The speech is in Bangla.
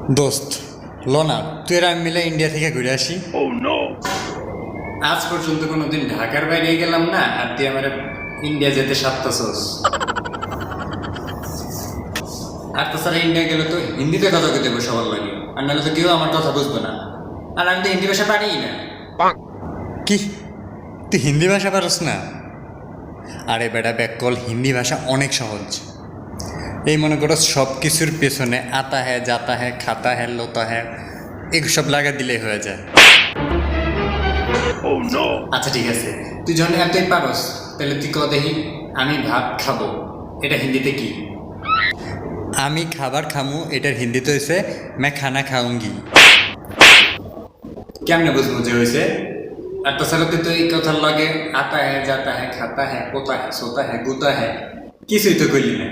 দোস্ত লোনা তুই আর আমি মিলে ইন্ডিয়া থেকে ঘুরে আসি। আজ পর্যন্ত কোনোদিন ঢাকার বাইরে গেলাম না, আর তুই আমার ইন্ডিয়া যেতে সাতটাছোস। আর তাছাড়া ইন্ডিয়া গেলে তো হিন্দিতে কথা কইতে হবে সবার লাগে, আর নাহলে তো কেউ আমার কথা বুঝবে না। আর আমি তো হিন্দি ভাষা পারিই না। কি তুই হিন্দি ভাষা পারস না? আরে বেটা ব্যাককল, হিন্দি ভাষা অনেক সহজ। এই মনে করো সব কিছুর পেছনে আতা হ্যাঁ, যাতা হ্যাঁ, খাতা হ্যাঁ, লোতা হ্যাঁ, এসব লাগা দিলেই হয়ে যায়। আচ্ছা ঠিক আছে, তুই যখন এতই পারস তাহলে তুই কও দেখি আমি ভাত খাবো এটা হিন্দিতে কি? আমি খাবার খামু এটার হিন্দিতে হয়েছে मैं খানা খাউঙ্গি। কেমনে বুঝবো যে হয়েছে? আর তাছাড়া তুই তো এই কথার লাগে আতা হ্যাঁ, যাতা হ্যাঁ, খাতা হ্যাঁ, পোতা হ্যাঁ, সোতা হ্যাঁ, গুতা হ্যাঁ, কিছুই তো করলি না।